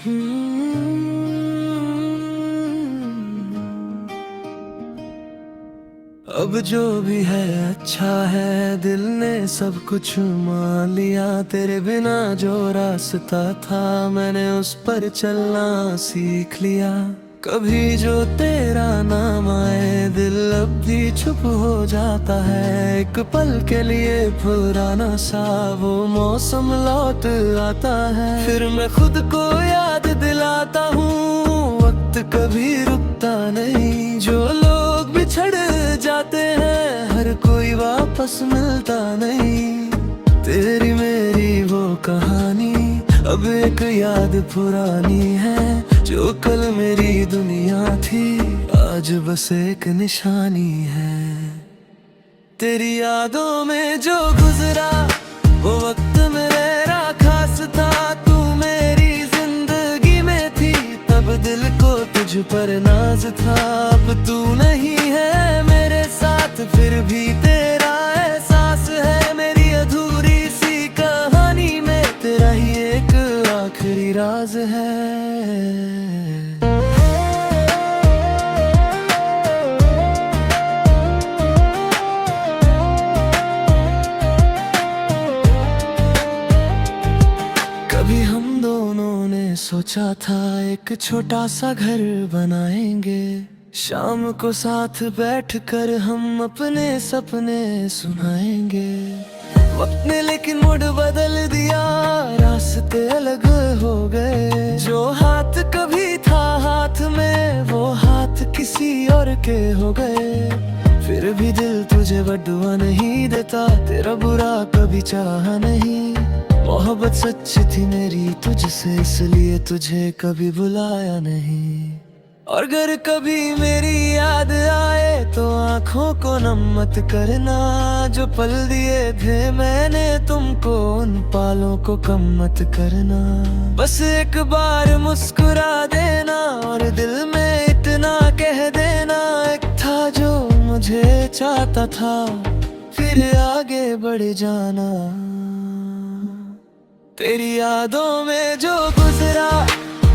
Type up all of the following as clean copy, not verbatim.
अब जो भी है अच्छा है, दिल ने सब कुछ मान लिया। तेरे बिना जो रास्ता था, मैंने उस पर चलना सीख लिया। कभी जो तेरा नाम आए, दिल अब भी चुप हो जाता है। एक पल के लिए पुराना सा वो मौसम लौट आता है। फिर मैं खुद को याद दिलाता हूँ, वक्त कभी रुकता नहीं। जो लोग बिछड़ जाते हैं, हर कोई वापस मिलता नहीं। तेरी मेरी वो कहानी अब एक याद पुरानी है। जो कल मेरी दुनिया थी, आज बस एक निशानी है। तेरी यादों में जो गुजरा, वो वक्त मेरा खास था। तू मेरी जिंदगी में थी, तब दिल को तुझ पर नाज था। अब तू नहीं है मेरे साथ, फिर भी तेरा एहसास है। मेरी अधूरी सी कहानी में तेरा ही एक आखिरी राज है। कभी हम दोनों ने सोचा था, एक छोटा सा घर बनाएंगे। शाम को साथ बैठकर हम अपने सपने सुनाएंगे। वक्त ने लेकिन मूड बदल दिया, रास्ते अलग हो गए। जो हाथ कभी था हाथ में, वो हाथ किसी और के हो गए। फिर भी दिल तुझे बदुआ नहीं देता, तेरा बुरा कभी चाहा नहीं। मोहब्बत सच थी मेरी तुझसे, इसलिए तुझे कभी बुलाया नहीं। और अगर कभी मेरी याद आए, तो आंखों को नम मत करना। जो पल दिए थे मैंने तुमको, उन पालों को कम मत करना। बस एक बार मुस्कुरा देना, और दिल में इतना कह देना। एक था जो मुझे चाहता था, फिर आगे बढ़ जाना। तेरी यादों में जो गुजरा,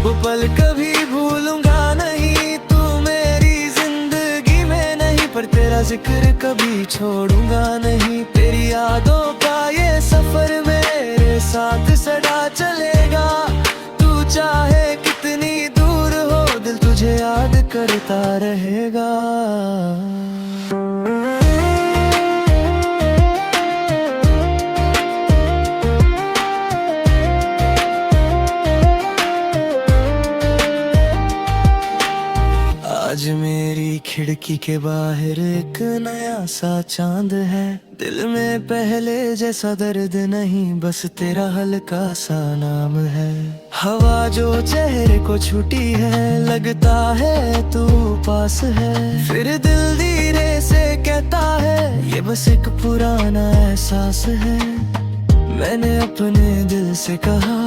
वो पल कभी भूलूंगा नहीं। तू मेरी जिंदगी में नहीं, पर तेरा जिक्र कभी छोड़ूंगा नहीं। तेरी यादों का ये सफर मेरे साथ सदा चलेगा। तू चाहे कितनी दूर हो, दिल तुझे याद करता रहेगा। आज मेरी खिड़की के बाहर एक नया सा चांद है। दिल में पहले जैसा दर्द नहीं, बस तेरा हल्का सा नाम है। हवा जो चेहरे को छूटी है, लगता है तू पास है। फिर दिल धीरे से कहता है, ये बस एक पुराना एहसास है। मैंने अपने दिल से कहा,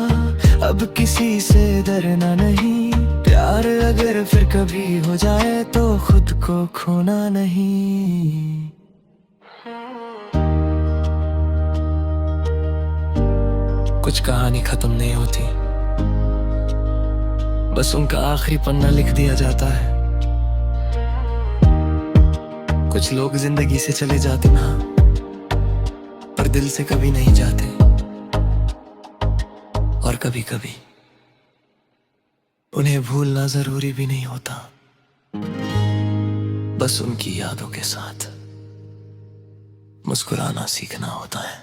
अब किसी से डरना नहीं। प्यार अगर फिर कभी हो जाए, तो खुद को खोना नहीं। कुछ कहानी खत्म नहीं होती, बस उनका आखिरी पन्ना लिख दिया जाता है। कुछ लोग जिंदगी से चले जाते ना, पर दिल से कभी नहीं जाते। और कभी कभी उन्हें भूलना जरूरी भी नहीं होता, बस उनकी यादों के साथ मुस्कुराना सीखना होता है।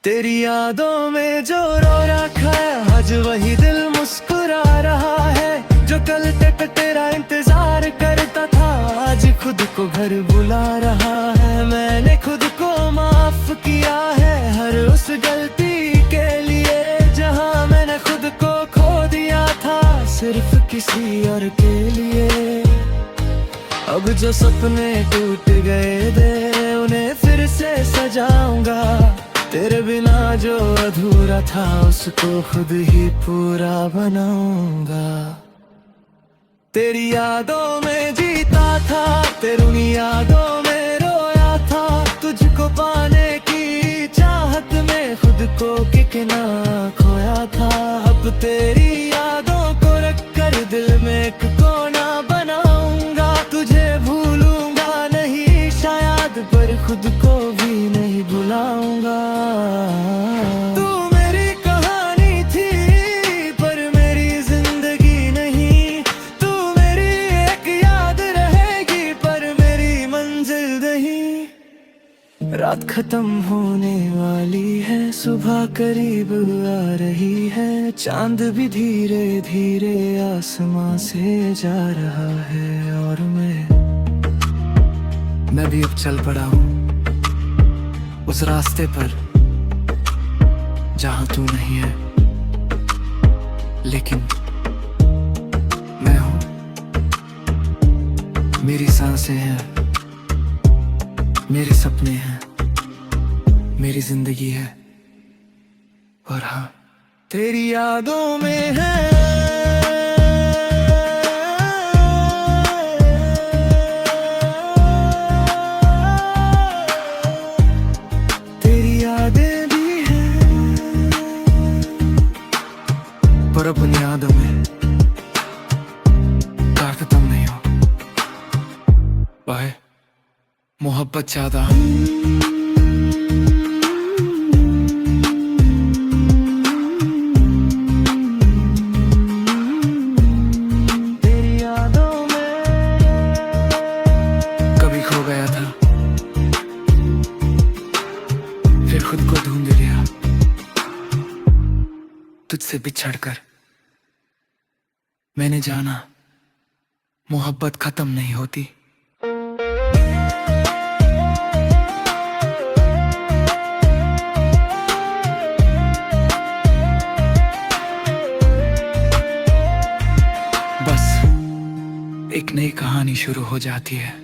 तेरी यादों में जो रो रखा है, आज वही दिल मुस्कुरा रहा है। जो कल तक तेरा इंतजार करता था, आज खुद को घर बुला रहा है। मैंने खुद को माफ किया है, हर उस गलती के लिए जहां मैंने खुद को खो दिया था, सिर्फ किसी और के लिए। अब जो सपने टूट गए थे, उन्हें फिर से सजाऊंगा। तेरे बिना जो अधूरा था, उसको खुद ही पूरा बनाऊंगा। तेरी यादों में जीता था, तेरी यादों में रोया था। तुझको पाने की चाहत में खुद को कितना खोया था। अब तेरी यादों खत्म होने वाली है, सुबह करीब आ रही है, चांद भी धीरे धीरे आसमां से जा रहा है। और मैं भी अब चल पड़ा हूँ उस रास्ते पर जहाँ तू नहीं है, लेकिन मैं हूँ। मेरी सांसें हैं, मेरे सपने हैं, मेरी जिंदगी है, और हाँ, तेरी यादों में है। तेरी यादें भी हैं, पर अपनी यादों में प्यार खत्म नहीं हो पाए, मोहब्बत ज्यादा। फिर खुद को ढूंढ लिया तुझसे बिछड़कर। मैंने जाना मोहब्बत खत्म नहीं होती। बस एक नई कहानी शुरू हो जाती है।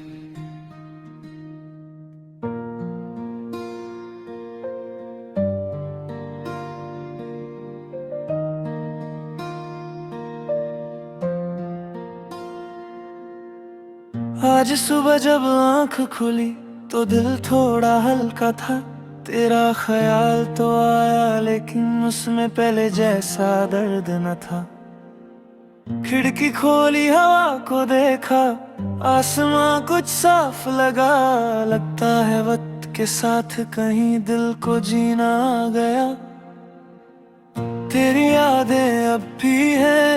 आज सुबह जब आंख खुली तो दिल थोड़ा हल्का था। तेरा ख्याल तो आया लेकिन उसमें पहले जैसा दर्द न था। खिड़की खोली, हवा को देखा, आसमां कुछ साफ लगा। लगता है वक्त के साथ कहीं दिल को जीना आ गया। तेरी यादें अब भी हैं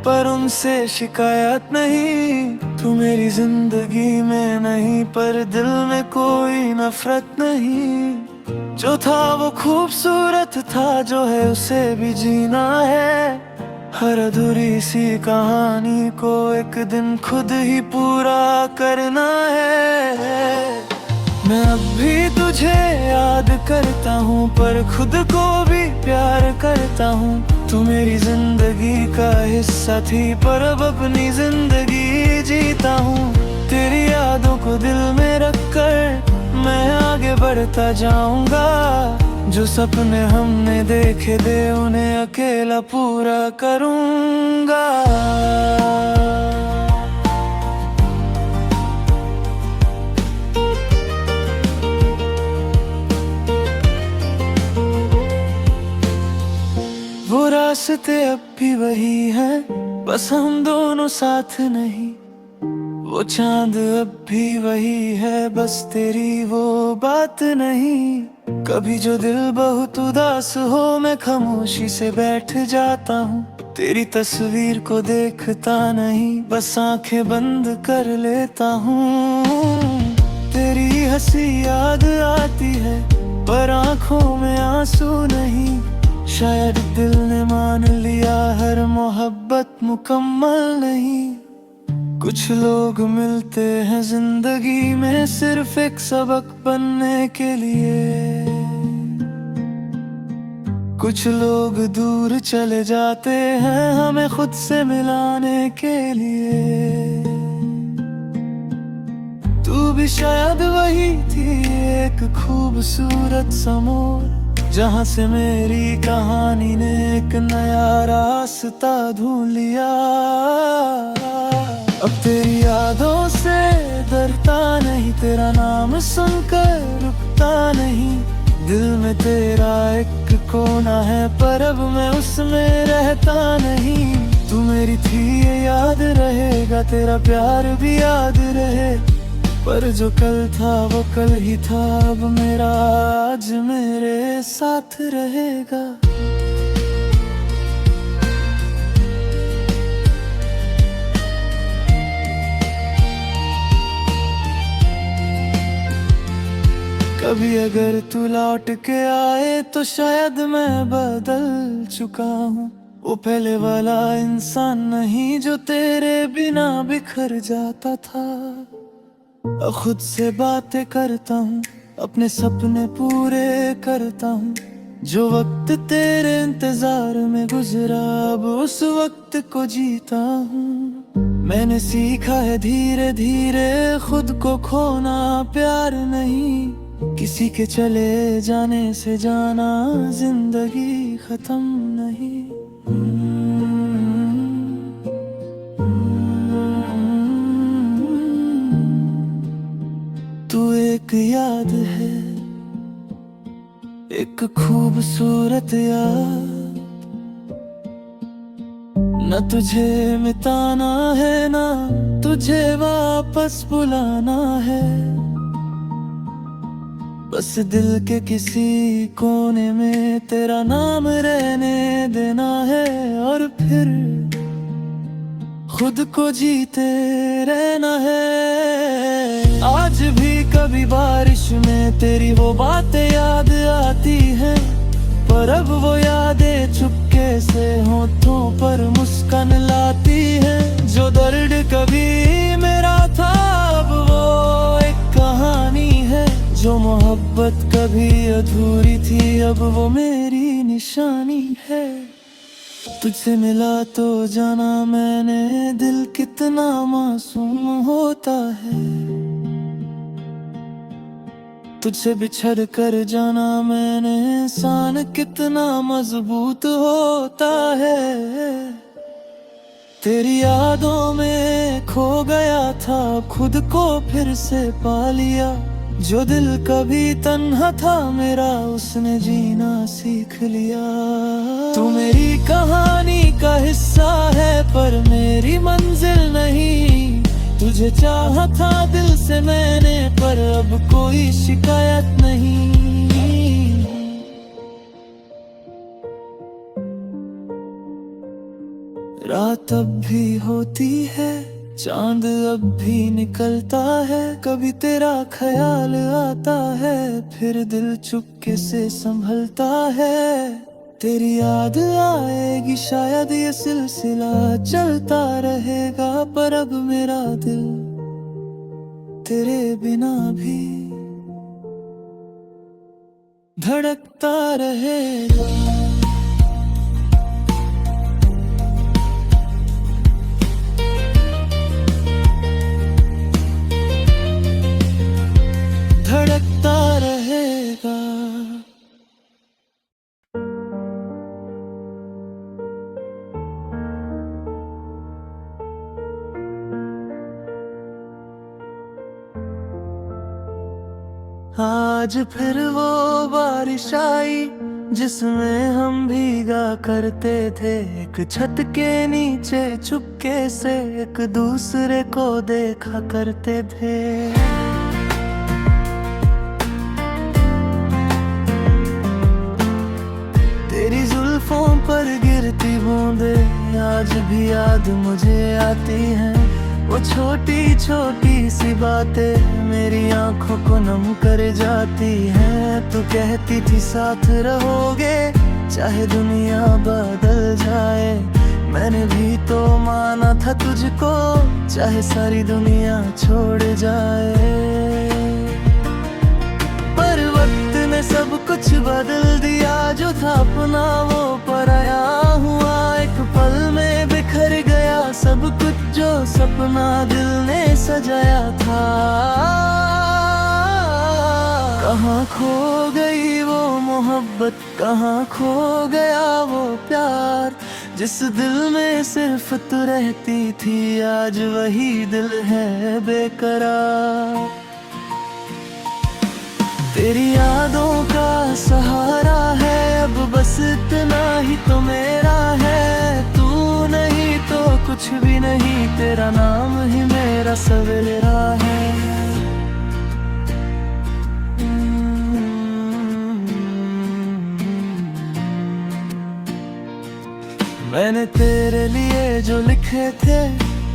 पर उनसे शिकायत नहीं। तू मेरी जिंदगी में नहीं पर दिल में कोई नफरत नहीं। जो था वो खूबसूरत था, जो है उसे भी जीना है। हर अधूरी सी कहानी को एक दिन खुद ही पूरा करना है। मैं अब भी तुझे याद करता हूँ पर खुद को भी प्यार करता हूँ। तू मेरी जिंदगी का हिस्सा थी पर अब अपनी जिंदगी जीता हूँ। तेरी यादों को दिल में रखकर मैं आगे बढ़ता जाऊंगा। जो सपने हमने देखे थे उन्हें अकेला पूरा करूंगा। वो रास्ते अब भी वही हैं, बस हम दोनों साथ नहीं। वो चांद अब भी वही है, बस तेरी वो बात नहीं। कभी जो दिल बहुत उदास हो मैं खामोशी से बैठ जाता हूँ। तेरी तस्वीर को देखता नहीं, बस आंखें बंद कर लेता हूँ। तेरी हंसी याद आती है पर आंखों में आंसू नहीं। शायद दिल ने मान लिया हर मोहब्बत मुकम्मल नहीं। कुछ लोग मिलते हैं जिंदगी में सिर्फ एक सबक बनने के लिए। कुछ लोग दूर चले जाते हैं हमें खुद से मिलाने के लिए। तू भी शायद वही थी, एक खूबसूरत सा मोड़ जहाँ से मेरी कहानी ने एक नया रास्ता ढूंढ लिया। अब तेरी यादों से डरता नहीं, तेरा नाम सुनकर रुकता नहीं। दिल में तेरा एक कोना है पर अब मैं उसमें रहता नहीं। तू मेरी थी ये याद रहेगा, तेरा प्यार भी याद रहे। पर जो कल था वो कल ही था, अब मेरा आज मेरे साथ रहेगा। कभी अगर तू लौट के आए तो शायद मैं बदल चुका हूँ। वो पहले वाला इंसान नहीं जो तेरे बिना बिखर जाता था। अब खुद से बातें करता हूँ, अपने सपने पूरे करता हूँ। जो वक्त तेरे इंतजार में गुजरा अब उस वक्त को जीता हूँ। मैंने सीखा है धीरे धीरे खुद को खोना प्यार नहीं। किसी के चले जाने से जाना जिंदगी खत्म नहीं। तू एक याद है, एक खूबसूरत याद। न तुझे मिटाना है ना तुझे वापस बुलाना है। बस दिल के किसी कोने में तेरा नाम रहने देना है। और फिर खुद को जीते रहना है। आज भी कभी बारिश में तेरी वो बातें याद आती हैं, पर अब वो यादें चुपके से होठों पर मुस्कान लाती हैं। जो दर्द कभी मेरा था अब वो एक कहानी है। जो मोहब्बत कभी अधूरी थी अब वो मेरी निशानी है। तुझसे मिला तो जाना मैंने दिल कितना मासूम होता है। तुझसे बिछड़ कर जाना मैंने इंसान कितना मजबूत होता है। तेरी यादों में खो गया था खुद को फिर से पा लिया। जो दिल कभी तन्हा था मेरा उसने जीना सीख लिया। तू मेरी कहानी का हिस्सा है पर मेरी मंजिल नहीं। तुझे चाहा था दिल से मैंने पर अब कोई शिकायत नहीं। रात अब भी होती है, चांद अब भी निकलता है। कभी तेरा ख्याल आता है फिर दिल चुपके से संभलता है। तेरी याद आएगी शायद ये सिलसिला चलता रहेगा। पर अब मेरा दिल तेरे बिना भी धड़कता रहेगा। धड़कता रहेगा। आज फिर वो बारिश आई जिसमें हम भीगा करते थे। एक छत के नीचे चुपके से एक दूसरे को देखा करते थे। तेरी जुल्फों पर गिरती बूंदें आज भी याद मुझे आती हैं। वो छोटी छोटी सी बातें मेरी आंखों को नम कर जाती हैं। तू कहती थी साथ रहोगे चाहे दुनिया बदल जाए। मैंने भी तो माना था तुझको चाहे सारी दुनिया छोड़ जाए। पर वक्त ने सब कुछ बदल दिया। जो था अपना वो पराया हुआ। एक पल में बिखर गया सब कुछ जो सपना दिल ने सजाया था। कहाँ खो गई वो मोहब्बत, कहाँ खो गया वो प्यार। जिस दिल में सिर्फ तू रहती थी आज वही दिल है बेकरार। तेरी यादों का सहारा है अब बस इतना ही तो मेरा है। तू नहीं तो कुछ भी नहीं, तेरा नाम ही मेरा सवेरा है। मैंने तेरे लिए जो लिखे थे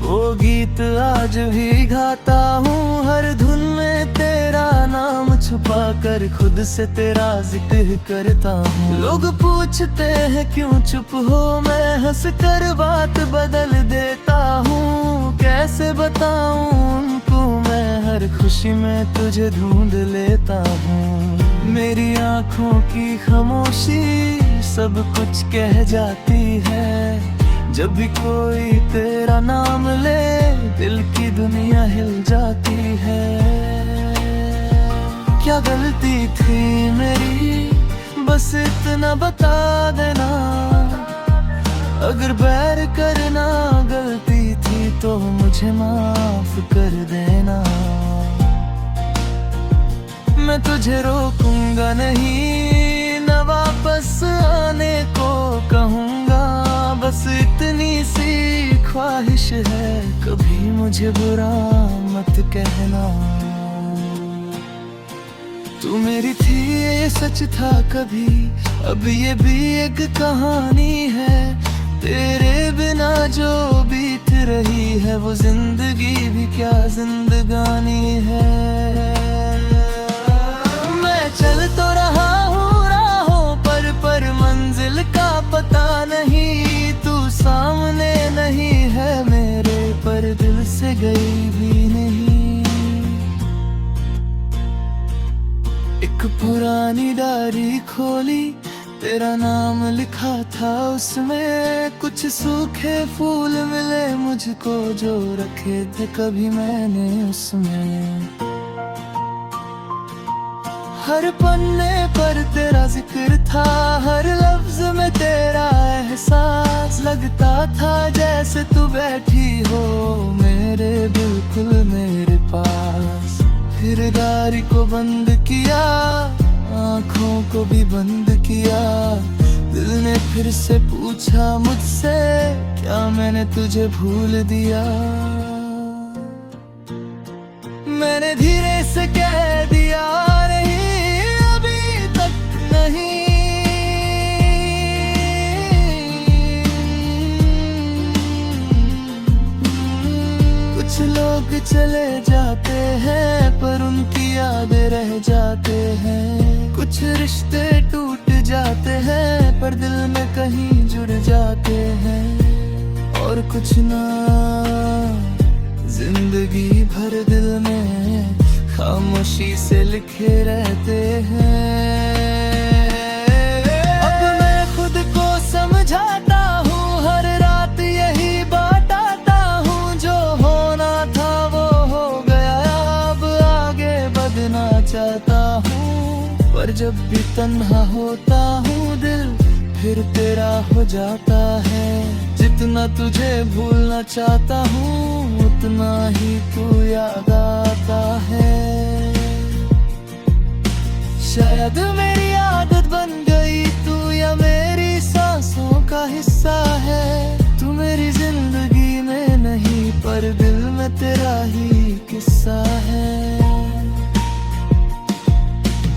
वो गीत आज भी गाता हूँ, हर धुन में तेरा नाम छुपा कर खुद से तेरा जिक्र करता हूँ। लोग पूछते हैं क्यों चुप हो, मैं हंस कर बात बदल देता हूँ। कैसे बताऊँ उनको मैं हर खुशी में तुझे ढूंढ लेता हूँ। मेरी आँखों की खामोशी सब कुछ कह जाती है, जब भी कोई तेरा नाम ले दिल की दुनिया हिल जाती है। क्या गलती थी मेरी बस इतना बता देना, अगर बैर करना गलती थी तो मुझे माफ कर देना। मैं तुझे रोकूंगा नहीं, न वापस आने को कहूँगा, बस इतनी सी ख्वाहिश है कभी मुझे बुरा मत कहना। तू मेरी थी ये सच था कभी, अब ये भी एक कहानी है। तेरे बिना जो बीत रही है वो जिंदगी भी क्या जिंदगानी है। मैं चल तो रहा हूँ राहों पर मंजिल का पता नहीं। तू सामने नहीं है मेरे पर दिल से गई भी नहीं। एक पुरानी डायरी खोली, तेरा नाम लिखा था उसमें, कुछ सूखे फूल मिले मुझको जो रखे थे कभी मैंने उसमें। हर पन्ने पर तेरा जिक्र था, हर लफ्ज में तेरा एहसास, लगता था जैसे तू बैठी हो मेरे बिल्कुल मेरे पास। फिर डायरी को बंद किया, आँखों को भी बंद किया, दिल ने फिर से पूछा मुझसे क्या मैंने तुझे भूल दिया। मैंने धीरे से कह दिया नहीं अभी तक नहीं। कुछ लोग चले जाते हैं पर उनकी यादें रह जाते हैं, कुछ रिश्ते टूट जाते हैं पर दिल में कहीं जुड़ जाते हैं, और कुछ ना जिंदगी भर दिल में खामोशी से लिखे रहते हैं। अब मैं खुद को समझाता हूँ, हर रात यही बात आता हूँ, जो होना था वो हो गया, अब आगे बढ़ना चाहता हूँ। पर जब भी तन्हा होता हूँ दिल फिर तेरा हो जाता है। जितना तुझे भूलना चाहता हूँ उतना ही तू याद आता है। शायद मेरी आदत बन गई तू, या मेरी सांसों का हिस्सा है। तू मेरी जिंदगी में नहीं पर दिल में तेरा ही किस्सा है।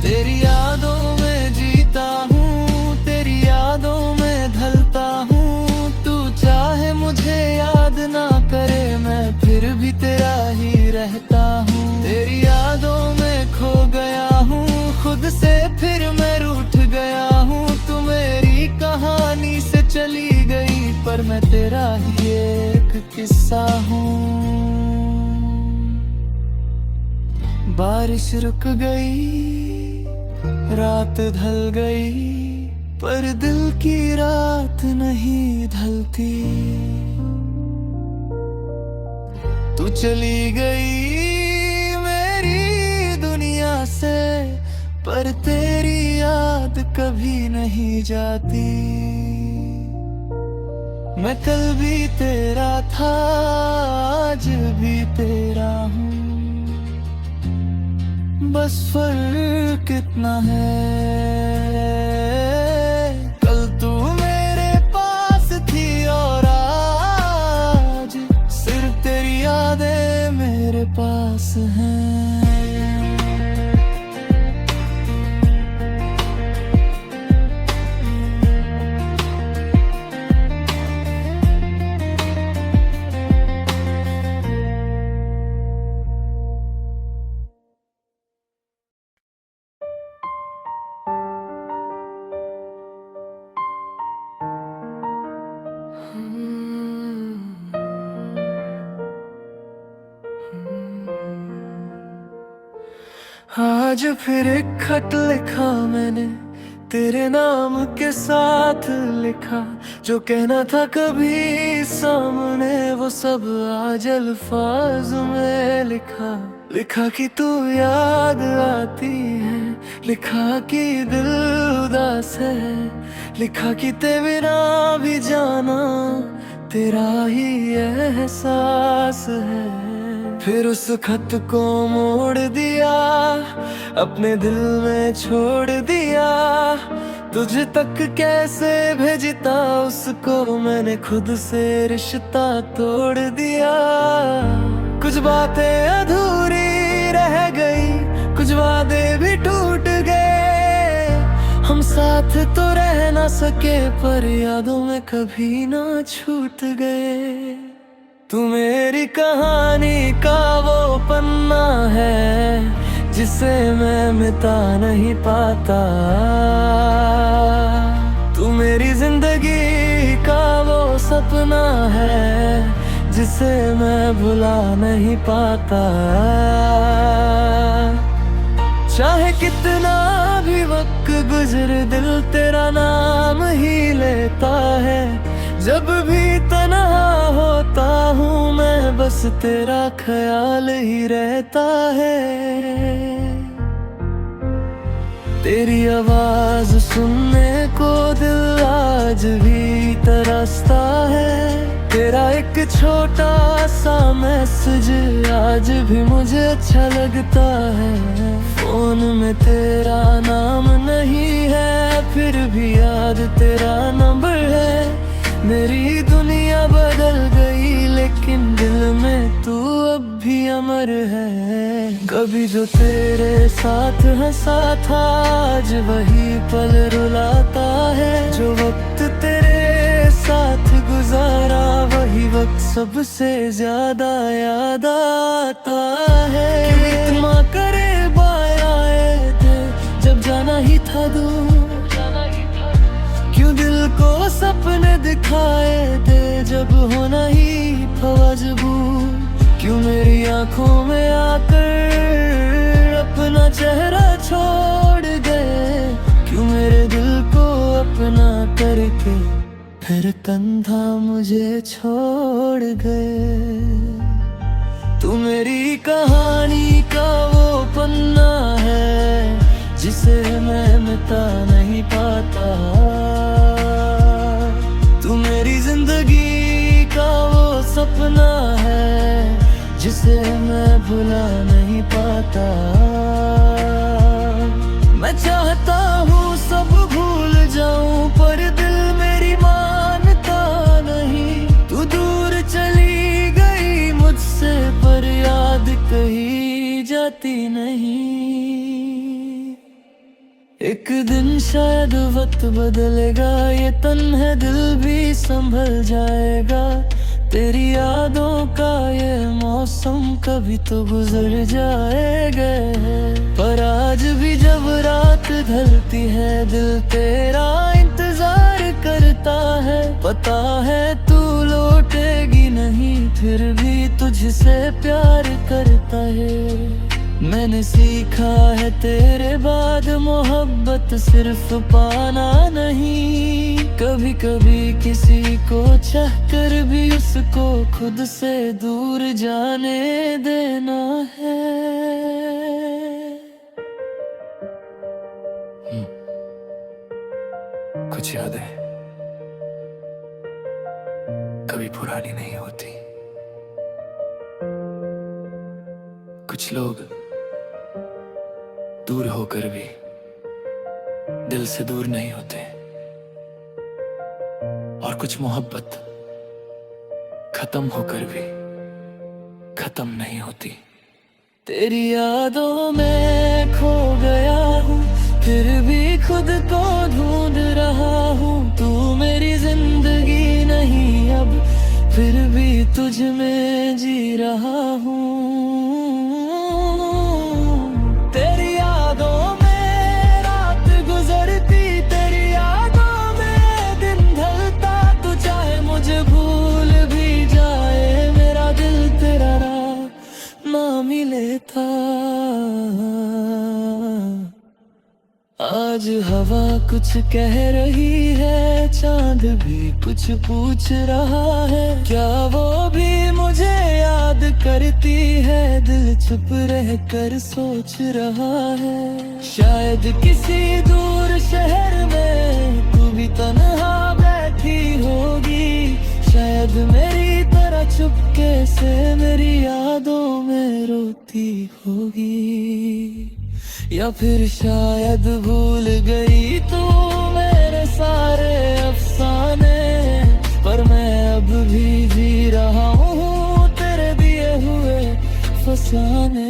तेरी यादों में जीता हूँ, तेरी यादों में ढलता हूँ। तू चाहे मुझे याद ना करे मैं फिर भी तेरा ही रहता हूँ। तेरी यादों में खो गया हूँ, खुद से फिर मैं रूठ गया हूँ। तू मेरी कहानी से चली गई पर मैं तेरा ही एक किस्सा हूँ। बारिश रुक गई, रात ढल गई, पर दिल की रात नहीं ढलती। तू चली गई मेरी दुनिया से, पर तेरी याद कभी नहीं जाती। मैं कल भी तेरा था, आज भी तेरा हूँ, बस फर्क इतना है कल तू मेरे पास थी और आज सिर्फ तेरी यादें मेरे पास हैं। आज फिर एक खत लिखा मैंने, तेरे नाम के साथ लिखा। जो कहना था कभी सामने, वो सब आज अल्फाज में लिखा। लिखा कि तू याद आती है, लिखा कि दिल उदास है, लिखा कि तेरे बिना भी जाना तेरा ही एहसास है। फिर उस खत को मोड़ दिया, अपने दिल में छोड़ दिया। तुझ तक कैसे भेजता उसको, मैंने खुद से रिश्ता तोड़ दिया। कुछ बातें अधूरी रह गई, कुछ वादे भी टूट गए। हम साथ तो रह ना सके, पर यादों में कभी ना छूट गए। तू मेरी कहानी का वो पन्ना है, जिसे मैं मिटा नहीं पाता। तू मेरी जिंदगी का वो सपना है, जिसे मैं भुला नहीं पाता। चाहे कितना भी वक्त गुजरे, दिल तेरा नाम ही लेता है। जब भी तन्हा होता हूँ मैं, बस तेरा ख्याल ही रहता है। तेरी आवाज सुनने को दिल आज भी तरसता है। तेरा एक छोटा सा मैसेज आज भी मुझे अच्छा लगता है। फोन में तेरा नाम नहीं है, फिर भी याद तेरा नंबर है। मेरी दुनिया बदल गई, लेकिन दिल में तू अब भी अमर है। कभी जो तेरे साथ हंसा था, आज वही पल रुलाता है। जो वक्त तेरे साथ गुजारा, वही वक्त सबसे ज्यादा याद आता है। क्यों इतना करीब आए थे, जब जाना ही था दूर। क्यों दिल को सपने दिखाए थे, जब होना ही था मजबूर। क्यों मेरी आंखों में आकर अपना चेहरा छोड़ गए। क्यों मेरे दिल को अपना करके फिर कंधा मुझे छोड़ गए। तू मेरी कहानी का वो पन्ना है, जिसे मैं मिटा नहीं पाता। तू मेरी जिंदगी का वो सपना है, जिसे मैं भुला नहीं पाता। मैं चाहता हूँ सब भूल जाऊं, पर दिल मेरी मानता नहीं। तू दूर चली गई मुझसे, पर याद कहीं जाती नहीं। एक दिन शायद वक्त बदलेगा, ये तन है दिल भी संभल जाएगा। तेरी यादों का ये मौसम कभी तो गुजर जाएगा। पर आज भी जब रात ढलती है, दिल तेरा इंतजार करता है। पता है तू लौटेगी नहीं, फिर भी तुझसे प्यार करता है। मैंने सीखा है तेरे बाद मोहब्बत सिर्फ पाना नहीं। कभी कभी किसी को चाहकर भी उसको खुद से दूर जाने देना है। कुछ यादें कभी पुरानी नहीं होती। कुछ लोग दूर होकर भी दिल से दूर नहीं होते, और कुछ मोहब्बत खत्म होकर भी खत्म नहीं होती। तेरी यादों में खो गया हूँ, फिर भी खुद को ढूंढ रहा हूँ। तू मेरी जिंदगी नहीं अब, फिर भी तुझ में जी रहा हूँ। मिले था। आज हवा कुछ कह रही है, चांद भी कुछ पूछ रहा है, क्या वो भी मुझे याद करती है, दिल चुप रह कर सोच रहा है। शायद किसी दूर शहर में तू भी तन्हा बैठी होगी, शायद मेरी तरह चुपके से मेरी यादों में रोती होगी, या फिर शायद भूल गई तू मेरे सारे अफसाने, पर मैं अब भी जी रहा हूँ तेरे दिए हुए फसाने।